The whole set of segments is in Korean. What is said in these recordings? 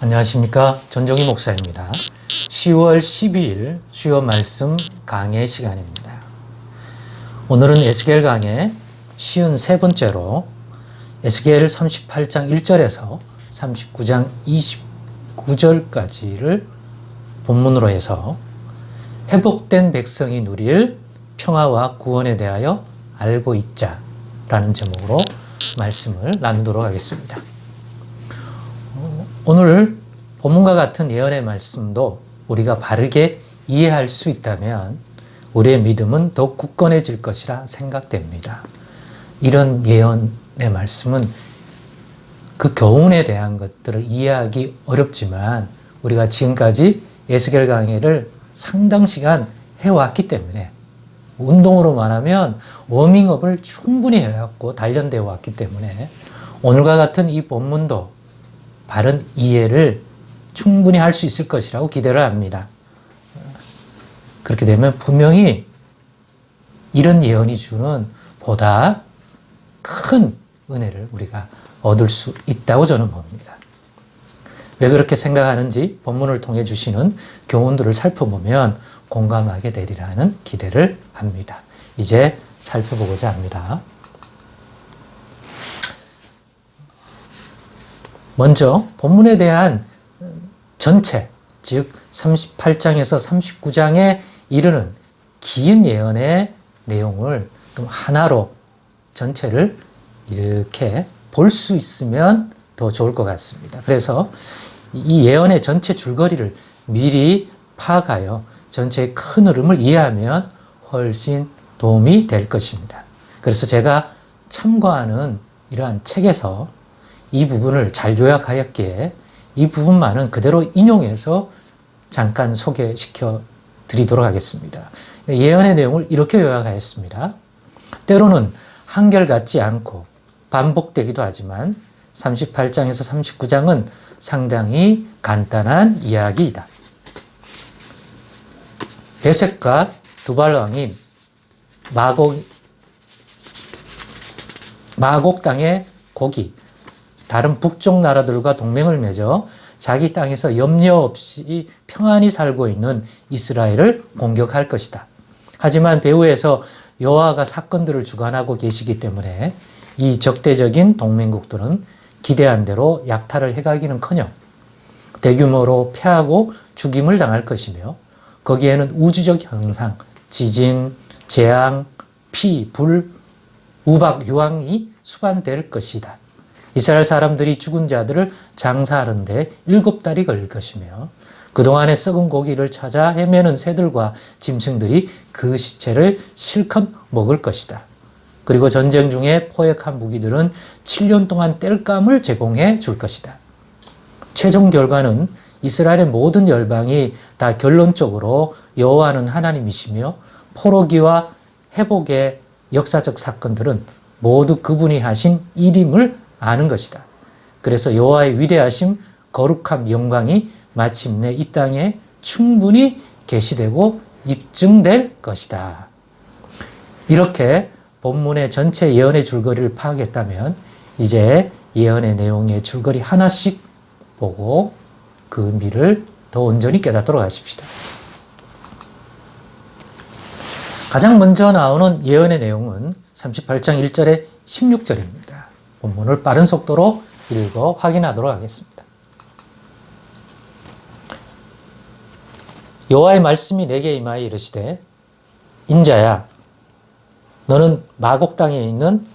안녕하십니까. 전종희 목사입니다. 10월 12일 주요 말씀 강해 시간입니다. 오늘은 에스겔 강해 53번째로 에스겔 38장 1절에서 39장 29절까지를 본문으로 해서 회복된 백성이 누릴 평화와 구원에 대하여 알고 있자 라는 제목으로 말씀을 나누도록 하겠습니다. 오늘 본문과 같은 예언의 말씀도 우리가 바르게 이해할 수 있다면 우리의 믿음은 더욱 굳건해질 것이라 생각됩니다. 이런 예언의 말씀은 그 교훈에 대한 것들을 이해하기 어렵지만 우리가 지금까지 에스겔 강해를 상당 시간 해왔기 때문에 운동으로 말하면 워밍업을 충분히 해왔고 단련되어 왔기 때문에 오늘과 같은 이 본문도 바른 이해를 충분히 할 수 있을 것이라고 기대를 합니다. 그렇게 되면 분명히 이런 예언이 주는 보다 큰 은혜를 우리가 얻을 수 있다고 저는 봅니다. 왜 그렇게 생각하는지 본문을 통해 주시는 교훈들을 살펴보면 공감하게 되리라는 기대를 합니다. 이제 살펴보고자 합니다. 먼저 본문에 대한 전체, 즉 38장에서 39장에 이르는 긴 예언의 내용을 좀 하나로 전체를 이렇게 볼 수 있으면 더 좋을 것 같습니다. 그래서 이 예언의 전체 줄거리를 미리 파악하여 전체의 큰 흐름을 이해하면 훨씬 도움이 될 것입니다. 그래서 제가 참고하는 이러한 책에서 이 부분을 잘 요약하였기에 이 부분만은 그대로 인용해서 잠깐 소개시켜 드리도록 하겠습니다. 예언의 내용을 이렇게 요약하였습니다. 때로는 한결같지 않고 반복되기도 하지만 38장에서 39장은 상당히 간단한 이야기이다. 베셋과 두발 왕이 마곡 땅의 고기 다른 북쪽 나라들과 동맹을 맺어 자기 땅에서 염려 없이 평안히 살고 있는 이스라엘을 공격할 것이다. 하지만 배후에서 여호와가 사건들을 주관하고 계시기 때문에 이 적대적인 동맹국들은 기대한 대로 약탈을 해가기는커녕 대규모로 패하고 죽임을 당할 것이며 거기에는 우주적 현상, 지진, 재앙, 피, 불, 우박, 유황이 수반될 것이다. 이스라엘 사람들이 죽은 자들을 장사하는데 7달이 걸릴 것이며 그동안의 썩은 고기를 찾아 헤매는 새들과 짐승들이 그 시체를 실컷 먹을 것이다. 그리고 전쟁 중에 포획한 무기들은 7년 동안 땔감을 제공해 줄 것이다. 최종 결과는 이스라엘의 모든 열방이 다 결론적으로 여호와는 하나님이시며 포로기와 회복의 역사적 사건들은 모두 그분이 하신 일임을 아는 것이다. 그래서 여호와의 위대하심, 거룩함, 영광이 마침내 이 땅에 충분히 계시되고 입증될 것이다. 이렇게 본문의 전체 예언의 줄거리를 파악했다면 이제 예언의 내용의 줄거리 하나씩 보고 그 의미를 더 온전히 깨닫도록 하십시다. 가장 먼저 나오는 예언의 내용은 38장 1절에 16절입니다. 본문을 빠른 속도로 읽어 확인하도록 하겠습니다. 여호와의 말씀이 내게 임하여 이르시되 인자야 너는 마곡 땅에 있는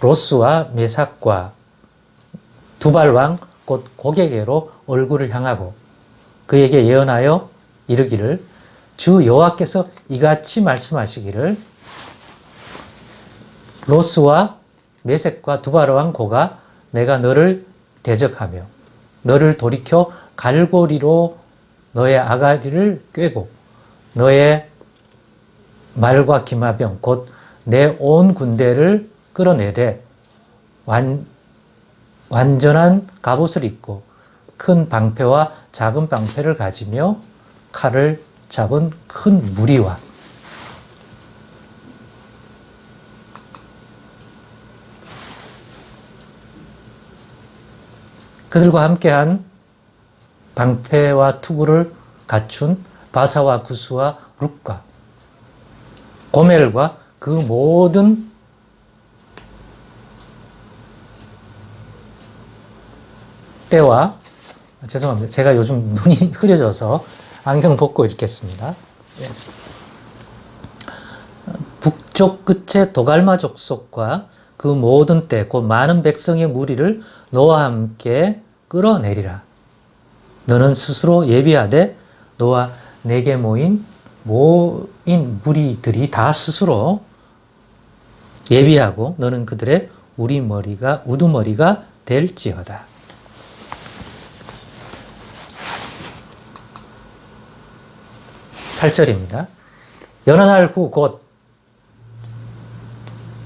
로스와 메삭과 두발 왕 곧 고게게로 얼굴을 향하고 그에게 예언하여 이르기를 주 여호와께서 이같이 말씀하시기를 로스와 메섹과 두발 왕 고가 내가 너를 대적하며 너를 돌이켜 갈고리로 너의 아가리를 꿰고 너의 말과 기마병 곧 내 온 군대를 끌어내되 완전한 갑옷을 입고 큰 방패와 작은 방패를 가지며 칼을 잡은 큰 무리와 그들과 함께한 방패와 투구를 갖춘 바사와 구스와 룩과 고멜과 그 모든 때와, 죄송합니다. 제가 요즘 눈이 흐려져서 안경 벗고 읽겠습니다. 북쪽 끝의 도갈마 족속과 그 모든 때, 곧 많은 백성의 무리를 너와 함께 끌어내리라. 너는 스스로 예비하되 너와 내게 모인 무리들이 다 스스로 예비하고 너는 그들의 우두머리가 될지어다. 8절입니다. 여러 날 후 곧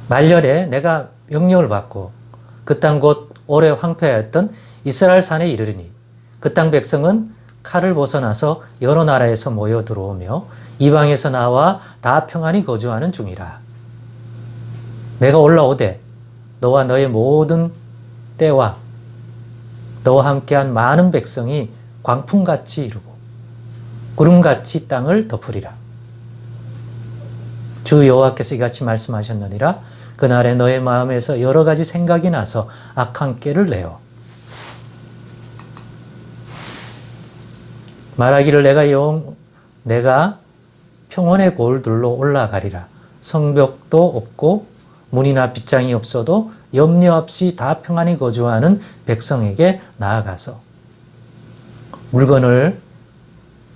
말년에 내가 명령을 받고 그 땅 곧 오래 황폐하였던 이스라엘 산에 이르리니 그 땅 백성은 칼을 벗어나서 여러 나라에서 모여 들어오며 이방에서 나와 다 평안히 거주하는 중이라. 내가 올라오되 너와 너의 모든 때와 너와 함께한 많은 백성이 광풍같이 이루고 구름같이 땅을 덮으리라. 주 여호와께서 이같이 말씀하셨느니라. 그날에 너의 마음에서 여러 가지 생각이 나서 악한 꾀를 내어 말하기를 내가 평원의 골들로 올라가리라. 성벽도 없고 문이나 빗장이 없어도 염려 없이 다 평안히 거주하는 백성에게 나아가서 물건을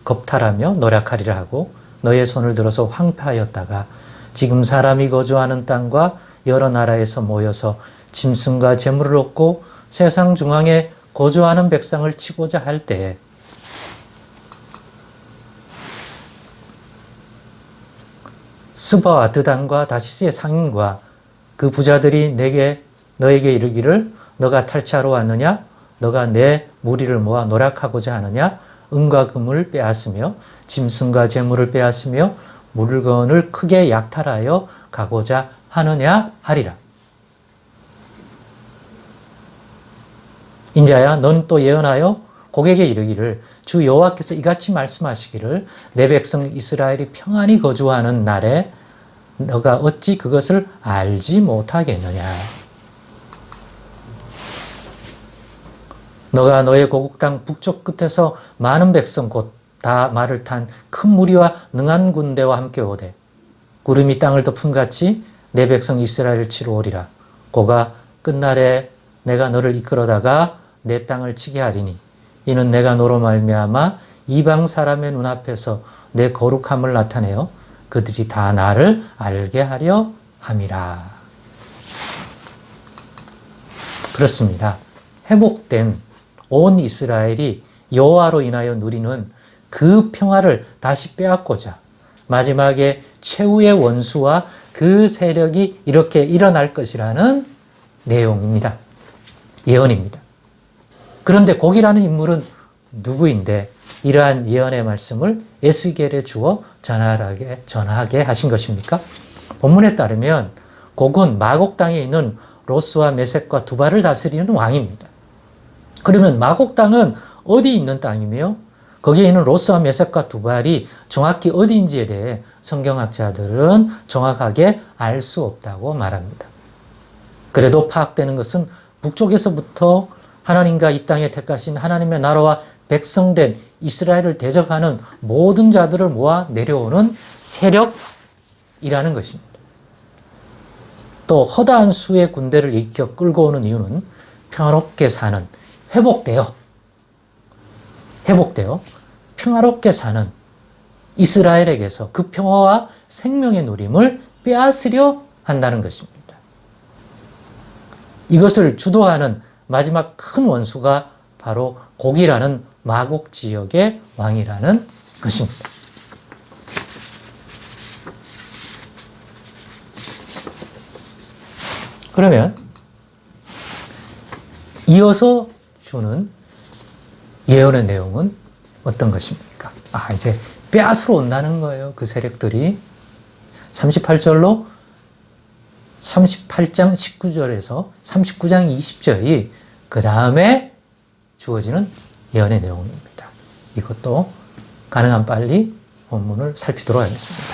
겁탈하며 노력하리라 하고 너의 손을 들어서 황폐하였다가 지금 사람이 거주하는 땅과 여러 나라에서 모여서 짐승과 재물을 얻고 세상 중앙에 거주하는 백성을 치고자 할 때에 스바와 드단과 다시스의 상인과 그 부자들이 너에게 이르기를 너가 탈취하러 왔느냐? 너가 내 무리를 모아 노력하고자 하느냐? 은과 금을 빼앗으며 짐승과 재물을 빼앗으며 물건을 크게 약탈하여 가고자 하느냐 하리라. 인자야, 너는 또 예언하여 고객에게 이르기를 주 여호와께서 이같이 말씀하시기를 내 백성 이스라엘이 평안히 거주하는 날에 너가 어찌 그것을 알지 못하겠느냐. 너가 너의 고국 땅 북쪽 끝에서 많은 백성 곧 다 말을 탄 큰 무리와 능한 군대와 함께 오되 구름이 땅을 덮은 같이 내 백성 이스라엘을 치러 오리라. 고가 끝날에 내가 너를 이끌어다가 내 땅을 치게 하리니 이는 내가 너로 말미암아 이방 사람의 눈앞에서 내 거룩함을 나타내어 그들이 다 나를 알게 하려 함이라. 그렇습니다. 회복된 온 이스라엘이 여호와로 인하여 누리는 그 평화를 다시 빼앗고자 마지막에 최후의 원수와 그 세력이 이렇게 일어날 것이라는 내용입니다. 예언입니다. 그런데 곡이라는 인물은 누구인데 이러한 예언의 말씀을 에스겔에 주어 전하게 하신 것입니까? 본문에 따르면 곡은 마곡 땅에 있는 로스와 메섹과 두발을 다스리는 왕입니다. 그러면 마곡 땅은 어디 있는 땅이며 거기에 있는 로스와 메섹과 두발이 정확히 어디인지에 대해 성경학자들은 정확하게 알 수 없다고 말합니다. 그래도 파악되는 것은 북쪽에서부터 하나님과 이 땅에 택하신 하나님의 나라와 백성된 이스라엘을 대적하는 모든 자들을 모아 내려오는 세력이라는 것입니다. 또 허다한 수의 군대를 일으켜 끌고 오는 이유는 평화롭게 사는 회복되어 평화롭게 사는 이스라엘에게서 그 평화와 생명의 누림을 빼앗으려 한다는 것입니다. 이것을 주도하는 마지막 큰 원수가 바로 곡이라는 마곡 지역의 왕이라는 것입니다. 그러면 이어서 주는 예언의 내용은 어떤 것입니까? 이제 빼앗으러 온다는 거예요. 그 세력들이. 38절로 38장 19절에서 39장 20절이 그 다음에 주어지는 예언의 내용입니다. 이것도 가능한 빨리 본문을 살피도록 하겠습니다.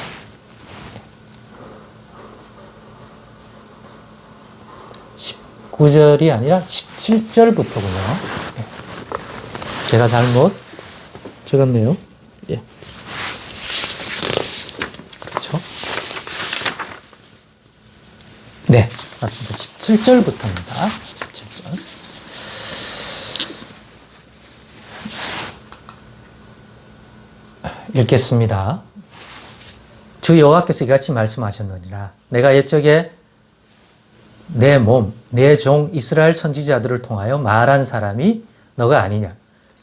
19절이 아니라 17절부터군요. 제가 잘못 적었네요. 예. 그렇죠. 네, 맞습니다. 17절부터입니다. 17절. 읽겠습니다. 주 여호와께서 이같이 말씀하셨느니라. 내가 옛적에 내 몸, 내 종 이스라엘 선지자들을 통하여 말한 사람이 너가 아니냐.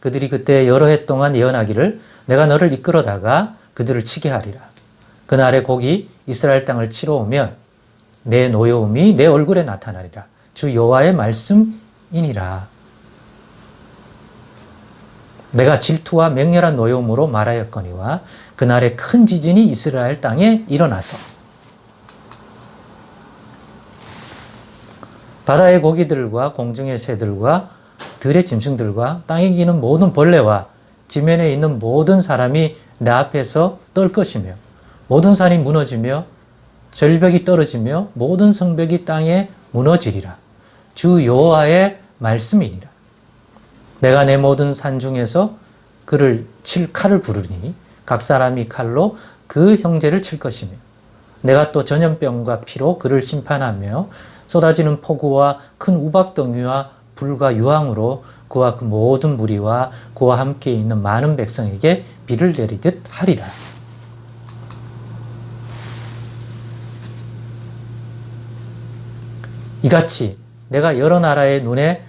그들이 그때 여러 해 동안 예언하기를 내가 너를 이끌어다가 그들을 치게 하리라. 그날에 곡이 이스라엘 땅을 치러 오면 내 노여움이 내 얼굴에 나타나리라. 주 여호와의 말씀이니라. 내가 질투와 맹렬한 노여움으로 말하였거니와 그날에 큰 지진이 이스라엘 땅에 일어나서 바다의 고기들과 공중의 새들과 들의 짐승들과 땅에 기는 모든 벌레와 지면에 있는 모든 사람이 내 앞에서 떨 것이며 모든 산이 무너지며 절벽이 떨어지며 모든 성벽이 땅에 무너지리라. 주 여호와의 말씀이니라. 내가 내 모든 산 중에서 그를 칠 칼을 부르니 각 사람이 칼로 그 형제를 칠 것이며 내가 또 전염병과 피로 그를 심판하며 쏟아지는 폭우와 큰 우박덩이와 불과 유황으로 그와 그 모든 무리와 그와 함께 있는 많은 백성에게 비를 내리듯 하리라. 이같이 내가 여러 나라의 눈에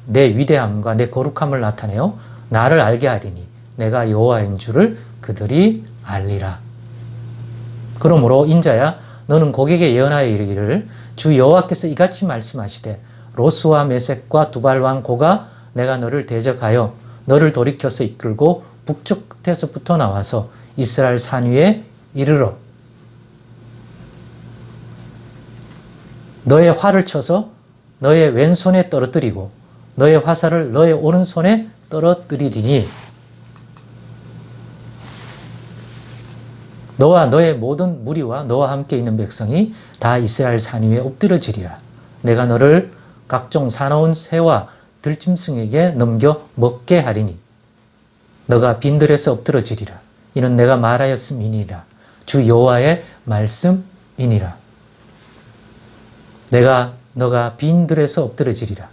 내 위대함과 내 거룩함을 나타내어 나를 알게 하리니 내가 여호와인 줄을 그들이 알리라. 그러므로 인자야 너는 고객에게 예언하여 이르기를 주 여호와께서 이같이 말씀하시되 로스와 메섹과 두발 왕 고가 내가 너를 대적하여 너를 돌이켜서 이끌고 북쪽 끝에서부터 나와서 이스라엘 산 위에 이르러 너의 활을 쳐서 너의 왼손에 떨어뜨리고 너의 화살을 너의 오른손에 떨어뜨리리니 너와 너의 모든 무리와 너와 함께 있는 백성이 다 이스라엘 산 위에 엎드려지리라. 내가 너를 각종 사나운 새와 들짐승에게 넘겨 먹게 하리니 너가 빈들에서 엎드러지리라. 이는 내가 말하였음이니라. 주 여호와의 말씀이니라. 너가 빈들에서 엎드러지리라.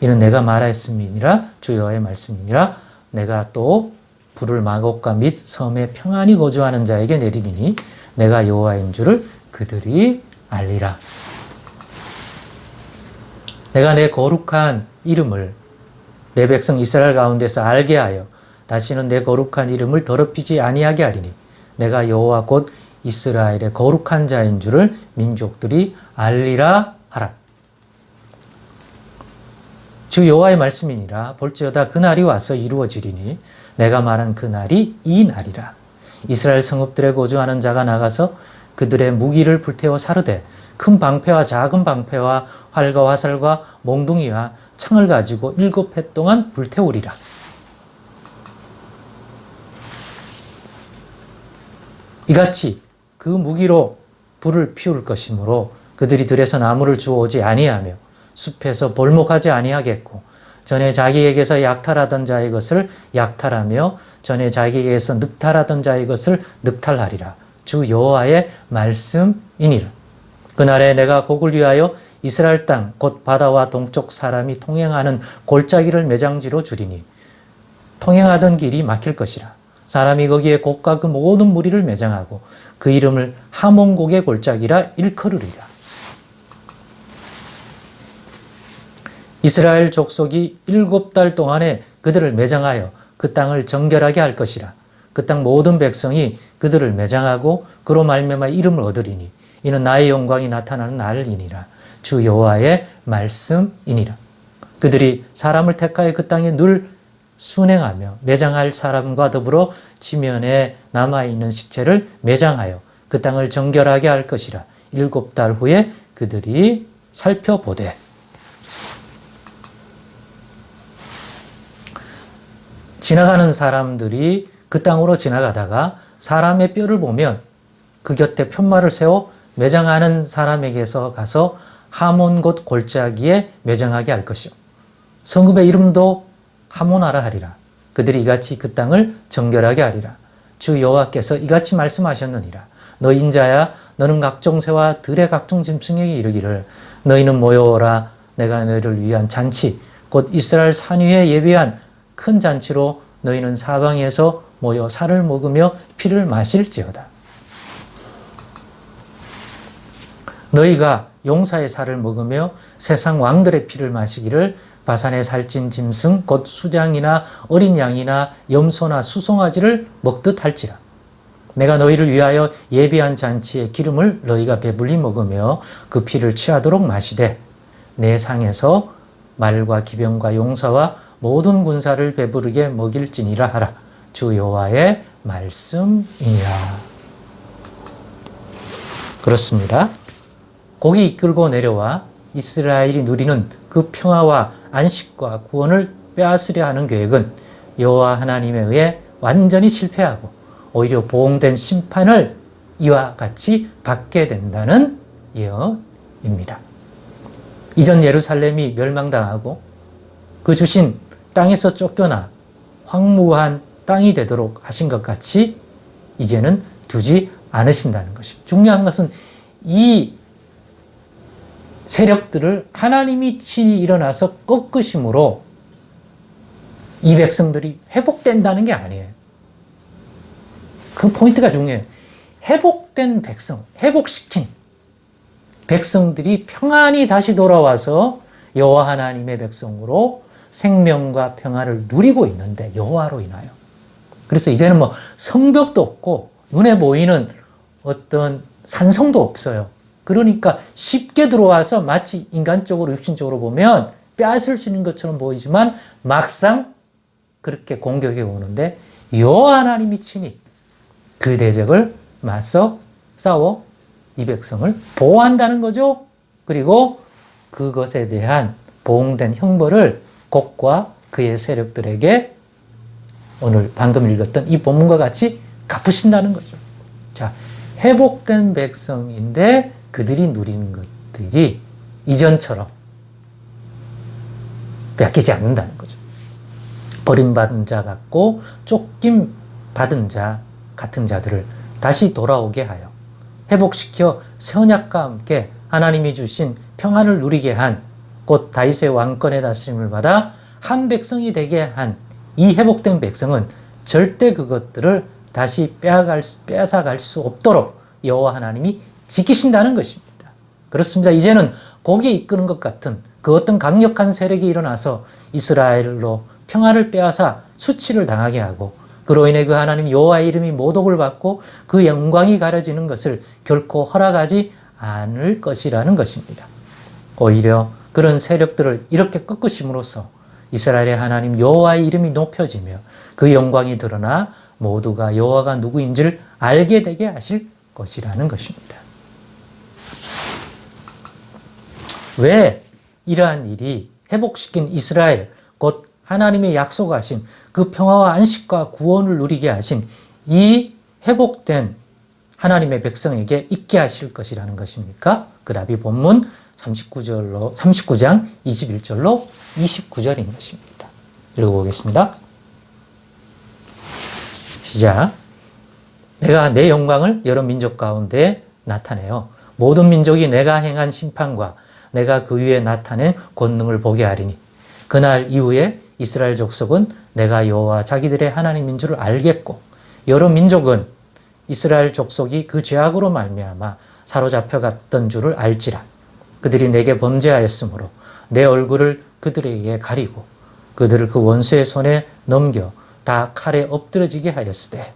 이는 내가 말하였음이니라. 주 여호와의 말씀이니라. 내가 또 불을 마곡과 및 섬에 평안히 거주하는 자에게 내리리니 내가 여호와인 줄을 그들이 알리라. 내가 내 거룩한 이름을 내 백성 이스라엘 가운데서 알게 하여 다시는 내 거룩한 이름을 더럽히지 아니하게 하리니 내가 여호와 곧 이스라엘의 거룩한 자인 줄을 민족들이 알리라 하라. 주 여호와의 말씀이니라. 볼지어다 그날이 와서 이루어지리니 내가 말한 그날이 이 날이라. 이스라엘 성읍들에 거주하는 자가 나가서 그들의 무기를 불태워 사르되 큰 방패와 작은 방패와 활과 화살과 몽둥이와 창을 가지고 7해 동안 불태우리라. 이같이 그 무기로 불을 피울 것이므로 그들이 들에서 나무를 주워오지 아니하며 숲에서 벌목하지 아니하겠고 전에 자기에게서 약탈하던 자의 것을 약탈하며 전에 자기에게서 늑탈하던 자의 것을 늑탈하리라. 주 여호와의 말씀이니라. 그날에 내가 곡을 위하여 이스라엘 땅 곧 바다와 동쪽 사람이 통행하는 골짜기를 매장지로 주리니 통행하던 길이 막힐 것이라. 사람이 거기에 곡과 그 모든 무리를 매장하고 그 이름을 하몬곡의 골짜기라 일컬으리라. 이스라엘 족속이 7달 동안에 그들을 매장하여 그 땅을 정결하게 할 것이라. 그 땅 모든 백성이 그들을 매장하고 그로 말미암아 이름을 얻으리니 이는 나의 영광이 나타나는 날이니라. 주 여호와의 말씀이니라. 그들이 사람을 택하여 그 땅에 늘 순행하며 매장할 사람과 더불어 지면에 남아있는 시체를 매장하여 그 땅을 정결하게 할 것이라. 7달 후에 그들이 살펴보되 지나가는 사람들이 그 땅으로 지나가다가 사람의 뼈를 보면 그 곁에 편말을 세워 매장하는 사람에게서 가서 하몬 곧 골짜기에 매장하게 할 것이요. 성읍의 이름도 하모나라 하리라. 그들이 이같이 그 땅을 정결하게 하리라. 주 여호와께서 이같이 말씀하셨느니라. 너 인자야, 너는 각종 새와 들의 각종 짐승에게 이르기를 너희는 모여오라. 내가 너희를 위한 잔치 곧 이스라엘 산 위에 예비한 큰 잔치로 너희는 사방에서 모여 살을 먹으며 피를 마실지어다. 너희가 용사의 살을 먹으며 세상 왕들의 피를 마시기를 바산에 살찐 짐승 곧 수장이나 어린 양이나 염소나 수송아지를 먹듯 할지라. 내가 너희를 위하여 예비한 잔치의 기름을 너희가 배불리 먹으며 그 피를 취하도록 마시되 내 상에서 말과 기병과 용사와 모든 군사를 배부르게 먹일지니라 하라. 주 여호와의 말씀이니라. 그렇습니다. 곡이 이끌고 내려와 이스라엘이 누리는 그 평화와 안식과 구원을 빼앗으려 하는 계획은 여호와 하나님에 의해 완전히 실패하고 오히려 보응된 심판을 이와 같이 받게 된다는 예언입니다. 이전 예루살렘이 멸망당하고 그 주신 땅에서 쫓겨나 황무한 땅이 되도록 하신 것 같이 이제는 두지 않으신다는 것입니다. 중요한 것은 이 세력들을 하나님이 친히 일어나서 꺾으심으로 이 백성들이 회복된다는 게 아니에요. 그 포인트가 중요해요. 회복된 백성, 회복시킨 백성들이 평안히 다시 돌아와서 여호와 하나님의 백성으로 생명과 평화를 누리고 있는데 여호와로 인하여. 그래서 이제는 뭐 성벽도 없고 눈에 보이는 어떤 산성도 없어요. 그러니까 쉽게 들어와서 마치 인간적으로 육신적으로 보면 빼앗을 수 있는 것처럼 보이지만 막상 그렇게 공격해 오는데 여호와 하나님이 친히 그 대적을 맞서 싸워 이 백성을 보호한다는 거죠. 그리고 그것에 대한 보응된 형벌을 곡과 그의 세력들에게 오늘 방금 읽었던 이 본문과 같이 갚으신다는 거죠. 자, 회복된 백성인데 그들이 누리는 것들이 이전처럼 뺏기지 않는다는 거죠. 버림받은 자 같고 쫓김 받은 자 같은 자들을 다시 돌아오게 하여 회복시켜 새 언약과 함께 하나님이 주신 평안을 누리게 한 곧 다윗의 왕권의 다스림을 받아 한 백성이 되게 한 이 회복된 백성은 절대 그것들을 다시 빼앗아갈 수 없도록 여호와 하나님이 지키신다는 것입니다. 그렇습니다. 이제는 거기에 이끄는 것 같은 그 어떤 강력한 세력이 일어나서 이스라엘로 평화를 빼앗아 수치를 당하게 하고 그로 인해 그 하나님 여호와의 이름이 모독을 받고 그 영광이 가려지는 것을 결코 허락하지 않을 것이라는 것입니다. 오히려 그런 세력들을 이렇게 꺾으심으로써 이스라엘의 하나님 여호와의 이름이 높여지며 그 영광이 드러나 모두가 여호와가 누구인지를 알게 되게 하실 것이라는 것입니다. 왜 이러한 일이 회복시킨 이스라엘 곧 하나님의 약속하신 그 평화와 안식과 구원을 누리게 하신 이 회복된 하나님의 백성에게 있게 하실 것이라는 것입니까? 그 답이 본문 39장 21절로 29절인 것입니다. 읽어보겠습니다. 시작. 내가 내 영광을 여러 민족 가운데 나타내어 모든 민족이 내가 행한 심판과 내가 그 위에 나타낸 권능을 보게 하리니 그날 이후에 이스라엘 족속은 내가 여호와 자기들의 하나님인 줄을 알겠고 여러 민족은 이스라엘 족속이 그 죄악으로 말미암아 사로잡혀갔던 줄을 알지라. 그들이 내게 범죄하였으므로 내 얼굴을 그들에게 가리고 그들을 그 원수의 손에 넘겨 다 칼에 엎드러지게 하였으되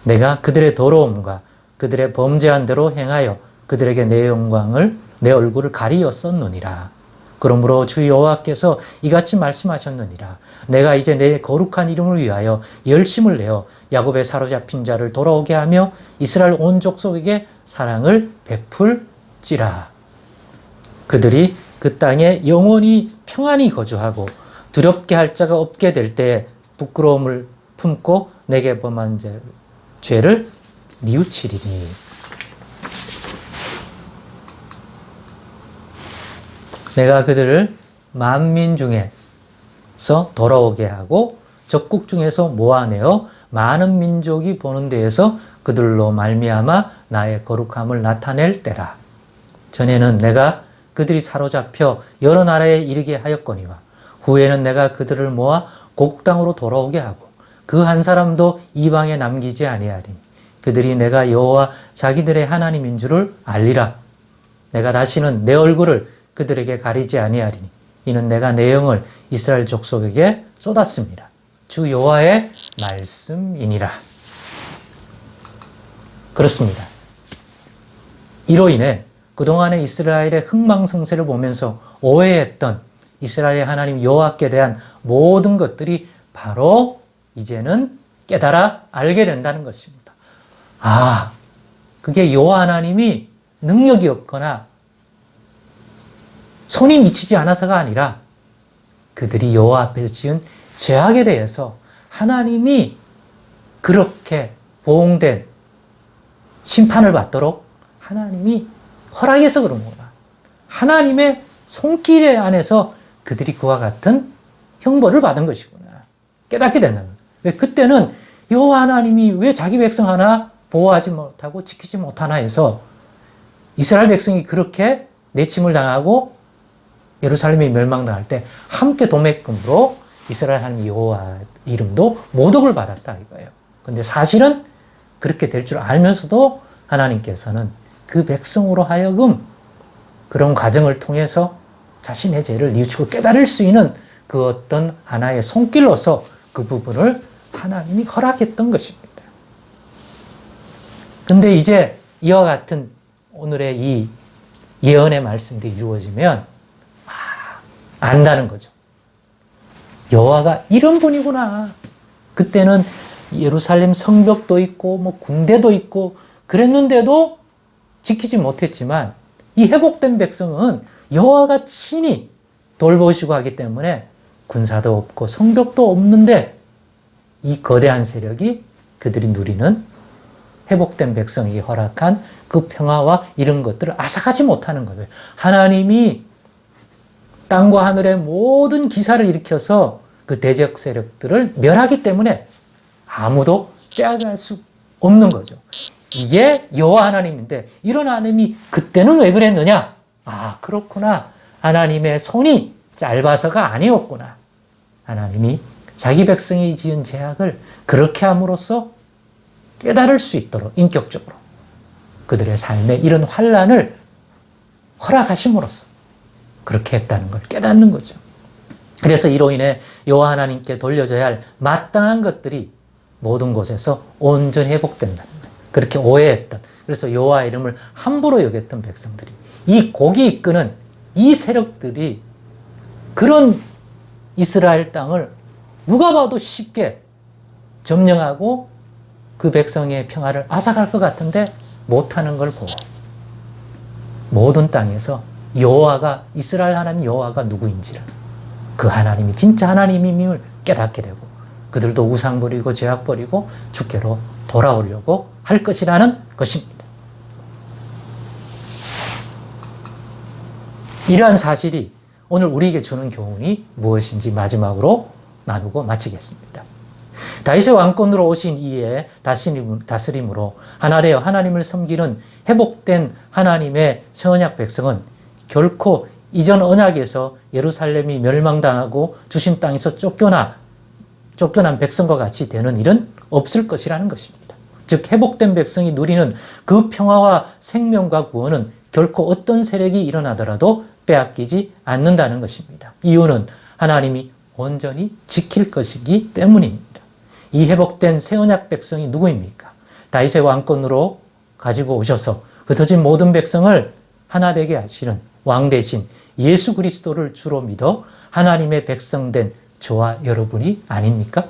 내가 그들의 더러움과 그들의 범죄한 대로 행하여 그들에게 내 영광을 내 얼굴을 가리었었느니라. 그러므로 주 여호와께서 이같이 말씀하셨느니라. 내가 이제 내 거룩한 이름을 위하여 열심을 내어 야곱의 사로잡힌 자를 돌아오게 하며 이스라엘 온 족속에게 사랑을 베풀지라. 그들이 그 그 땅에 영원히 평안히 거주하고 두렵게 할 자가 없게 될 때에 부끄러움을 품고 내게 범한 죄를 뉘우치리니. 내가 그들을 만민 중에서 돌아오게 하고 적국 중에서 모아내어 많은 민족이 보는 데에서 그들로 말미암아 나의 거룩함을 나타낼 때라. 전에는 내가 그들이 사로잡혀 여러 나라에 이르게 하였거니와 후에는 내가 그들을 모아 고국 땅으로 돌아오게 하고 그 한 사람도 이방에 남기지 아니하리니 그들이 내가 여호와 자기들의 하나님인 줄을 알리라. 내가 다시는 내 얼굴을 그들에게 가리지 아니하리니 이는 내가 내 영을 이스라엘 족속에게 쏟았습니다. 주 여호와의 말씀이니라. 그렇습니다. 이로 인해 그동안의 이스라엘의 흥망성쇠를 보면서 오해했던 이스라엘의 하나님 여호와께 대한 모든 것들이 바로 이제는 깨달아 알게 된다는 것입니다. 아, 그게 여호와 하나님이 능력이 없거나 손이 미치지 않아서가 아니라 그들이 여호와 앞에서 지은 죄악에 대해서 하나님이 그렇게 보응된 심판을 받도록 하나님이 허락해서 그런 거구나. 하나님의 손길 안에서 그들이 그와 같은 형벌을 받은 것이구나. 깨닫게 되는 거예요. 왜 그때는 여호와 하나님이 왜 자기 백성 하나 보호하지 못하고 지키지 못하나 해서 이스라엘 백성이 그렇게 내침을 당하고 예루살렘이 멸망당할 때 함께 도매금으로 이스라엘 하나님 여호와 이름도 모독을 받았다 이거예요. 근데 사실은 그렇게 될 줄 알면서도 하나님께서는 그 백성으로 하여금 그런 과정을 통해서 자신의 죄를 뉘우치고 깨달을 수 있는 그 어떤 하나의 손길로서 그 부분을 하나님이 허락했던 것입니다. 근데 이제 이와 같은 오늘의 이 예언의 말씀들이 이루어지면 안다는 거죠. 여호와가 이런 분이구나. 그때는 예루살렘 성벽도 있고 뭐 군대도 있고 그랬는데도 지키지 못했지만 이 회복된 백성은 여호와가 친히 돌보시고 하기 때문에 군사도 없고 성벽도 없는데 이 거대한 세력이 그들이 누리는 회복된 백성에게 허락한 그 평화와 이런 것들을 앗아가지 못하는 거예요. 하나님이 땅과 하늘의 모든 기사를 일으켜서 그 대적 세력들을 멸하기 때문에 아무도 빼앗을 수 없는 거죠. 이게 여호와 하나님인데 이런 하나님이 그때는 왜 그랬느냐? 아, 그렇구나. 하나님의 손이 짧아서가 아니었구나. 하나님이 자기 백성이 지은 죄악을 그렇게 함으로써 깨달을 수 있도록 인격적으로 그들의 삶에 이런 환난을 허락하심으로써 그렇게 했다는 걸 깨닫는 거죠. 그래서 이로 인해 여호와 하나님께 돌려져야 할 마땅한 것들이 모든 곳에서 온전히 회복된다는 거예요. 그렇게 오해했던, 그래서 여호와 이름을 함부로 여겼던 백성들이, 이 곡이 이끄는 이 세력들이 그런 이스라엘 땅을 누가 봐도 쉽게 점령하고 그 백성의 평화를 앗아갈 것 같은데 못하는 걸 보고 모든 땅에서 여호와가, 이스라엘 하나님 여호와가 누구인지를, 그 하나님이 진짜 하나님임을 깨닫게 되고 그들도 우상 버리고 죄악 버리고 주께로 돌아오려고 할 것이라는 것입니다. 이러한 사실이 오늘 우리에게 주는 교훈이 무엇인지 마지막으로 나누고 마치겠습니다. 다윗의 왕권으로 오신 이에 다스림으로 하나 되어 하나님을 섬기는 회복된 하나님의 새 언약 백성은 결코 이전 언약에서 예루살렘이 멸망당하고 주신 땅에서 쫓겨난 백성과 같이 되는 일은 없을 것이라는 것입니다. 즉 회복된 백성이 누리는 그 평화와 생명과 구원은 결코 어떤 세력이 일어나더라도 빼앗기지 않는다는 것입니다. 이유는 하나님이 온전히 지킬 것이기 때문입니다. 이 회복된 새 언약 백성이 누구입니까? 다윗의 왕권으로 가지고 오셔서 흩어진 모든 백성을 하나 되게 하시는 왕 대신 예수 그리스도를 주로 믿어 하나님의 백성된 저와 여러분이 아닙니까?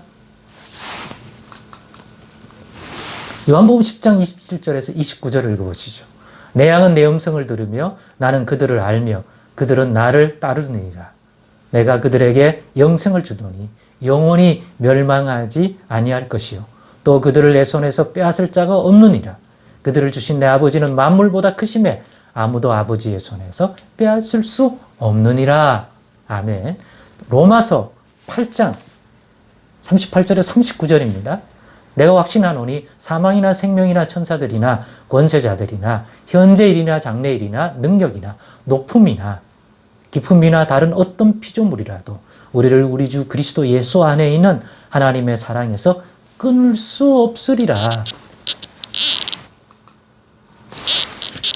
요한복음 10장 27절에서 29절을 읽어보시죠. 내 양은 내 음성을 들으며 나는 그들을 알며 그들은 나를 따르느니라. 내가 그들에게 영생을 주더니 영원히 멸망하지 아니할 것이요. 또 그들을 내 손에서 빼앗을 자가 없느니라. 그들을 주신 내 아버지는 만물보다 크심에 아무도 아버지의 손에서 빼앗을 수 없느니라. 아멘. 로마서 8장 38절에 39절입니다. 내가 확신하노니 사망이나 생명이나 천사들이나 권세자들이나 현재일이나 장래일이나 능력이나 높음이나 깊음이나 다른 어떤 피조물이라도 우리를 우리 주 그리스도 예수 안에 있는 하나님의 사랑에서 끊을 수 없으리라.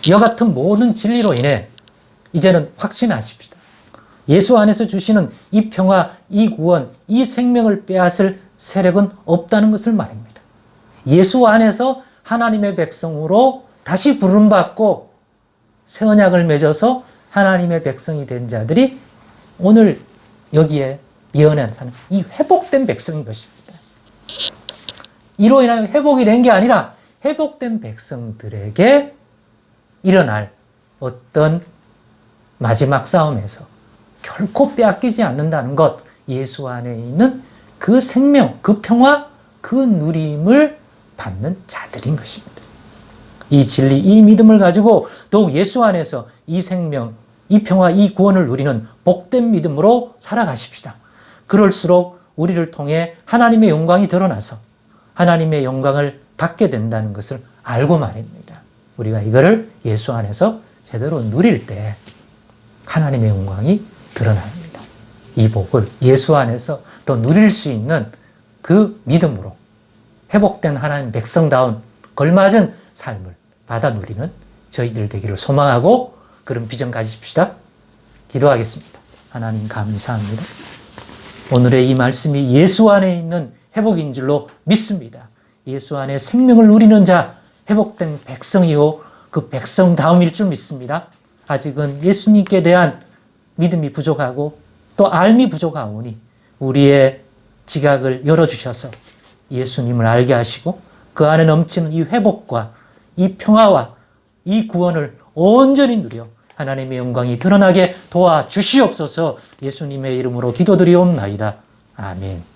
이와 같은 모든 진리로 인해 이제는 확신하십시다. 예수 안에서 주시는 이 평화, 이 구원, 이 생명을 빼앗을 세력은 없다는 것을 말입니다. 예수 안에서 하나님의 백성으로 다시 부름받고 새 언약을 맺어서 하나님의 백성이 된 자들이 오늘 여기에 예언에 나타나는 이 회복된 백성인 것입니다. 이로 인하여 회복이 된 게 아니라 회복된 백성들에게 일어날 어떤 마지막 싸움에서 결코 빼앗기지 않는다는 것, 예수 안에 있는 그 생명, 그 평화, 그 누림을 받는 자들인 것입니다. 이 진리, 이 믿음을 가지고 더욱 예수 안에서 이 생명, 이 평화, 이 구원을 누리는 복된 믿음으로 살아가십시다. 그럴수록 우리를 통해 하나님의 영광이 드러나서 하나님의 영광을 받게 된다는 것을 알고 말입니다. 우리가 이거를 예수 안에서 제대로 누릴 때 하나님의 영광이 드러납니다. 이 복을 예수 안에서 더 누릴 수 있는 그 믿음으로 회복된 하나님 백성다운 걸맞은 삶을 받아 누리는 저희들 되기를 소망하고 그런 비전 가지십시다. 기도하겠습니다. 하나님 감사합니다. 오늘의 이 말씀이 예수 안에 있는 회복인 줄로 믿습니다. 예수 안에 생명을 누리는 자, 회복된 백성이요 그 백성다움일 줄 믿습니다. 아직은 예수님께 대한 믿음이 부족하고 또 알미 부족하오니 우리의 지각을 열어주셔서 예수님을 알게 하시고 그 안에 넘치는 이 회복과 이 평화와 이 구원을 온전히 누려 하나님의 영광이 드러나게 도와주시옵소서. 예수님의 이름으로 기도드리옵나이다. 아멘.